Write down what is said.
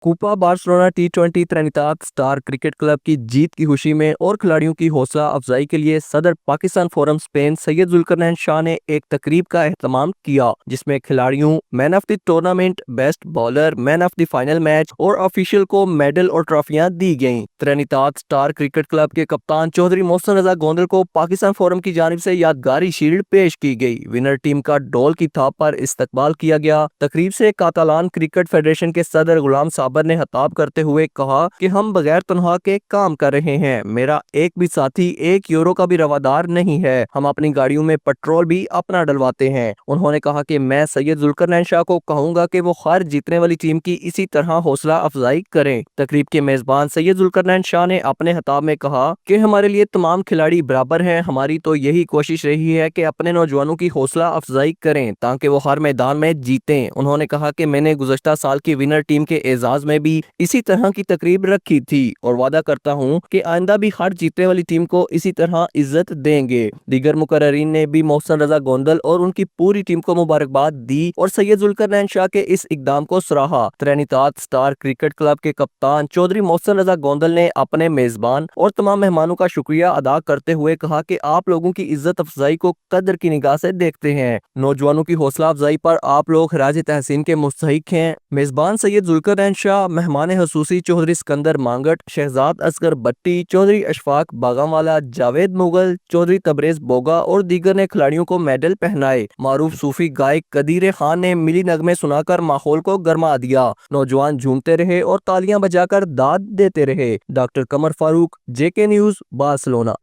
Copa Barcelona टी20 Trinidad star cricket club की जीत की खुशी में और खिलाड़ियों की हौसला अफजाई के लिए सदर पाकिस्तान फोरम स्पेन सैयद जुल्करनैन शाह ने एक तकरीब का एहतमाम किया, जिसमें खिलाड़ियों, man of the tournament, best bowler, man of the final match और ऑफिशियल को मेडल और ट्रॉफियां दी गईं। ट्रिनिदाद स्टार क्रिकेट क्लब के कप्तान चौधरी मोहसिन रजा गोंदल को पाकिस्तान फोरम की जानिब से यादगारी शील्ड पेश की गई। विनर टीम का डोल की थाप पर इस्तकबाल किया गया। तकरीब से कातालान क्रिकेट फेडरेशन के सदर गुलाम साबर ने खिताब करते हुए कहा कि हम बगैर तनख्वाह के काम कर रहे हैं। मेरा एक भी साथी एक यूरो का भी रवादार नहीं है। हम अपनी गाड़ियों में पेट्रोल भी अपना डलवाते हैं। उन्होंने कहा कि मैं सैयद जुल्करनैन शाह को कहूंगा कि वो हर जीतने वाली टीम की इसी तरह हौसला अफजाई करें। तकरीब के मेजबान सैयद जुल्करनैन शाह ने अपने खिताब में कहा कि हमारे लिए तमाम खिलाड़ी बराबर हैं। हमारी तो यही कोशिश रही है कि अपने नौजवानों की हौसला अफजाई करें ताकि वो हर मैदान में जीतें। उन्होंने कहा कि मैंने गुज़श्ता साल की विनर टीम के एजाज में भी इसी तरह की तकरीब रखी थी और वादा करता हूं कि आइंदा भी हर जीतने वाली टीम को इसी तरह इज्जत देंगे। दीगर मुकर्ररीन ने भी मोहसिन रजा गोंदल और उनकी पूरी टीम को मुबारकबाद दी और सैयद जुल्करनैन शाह के इस इकदाम को सराहा। ट्रिनिदाद स्टार क्रिकेट क्लब के कप्तान चौधरी मोहसिन रजा गोंदल ने अपने मेजबान और तमाम मेहमानों का शुक्रिया अदा करते हुए कहा कि आप लोगों की इज्जत अफजाई को कदर की निगाह से देखते हैं। नौजवानों की हौसला अफजाई पर आप लोग खिराज तहसीन के मुस्तहिक हैं। मेजबान सैयद जुल्करनैन शाह, मेहमान खसूसी चौधरी सिकंदर मांगट, शहजाद असगर बट्टी, चौधरी अशफाक बागावाला, जावेद मुगल, चौधरी तबरेज बोगा और दीगर ने खिलाड़ियों को मेडल पहनाए। मारूफ सूफी गायक कदीर खान ने मिली नगमे सुनाकर माहौल को गरमा दिया। नौजवान झूमते रहे और तालियां बजाकर दाद देते रहे। डॉक्टर कमर फारूक, JK न्यूज़, बार्सिलोना।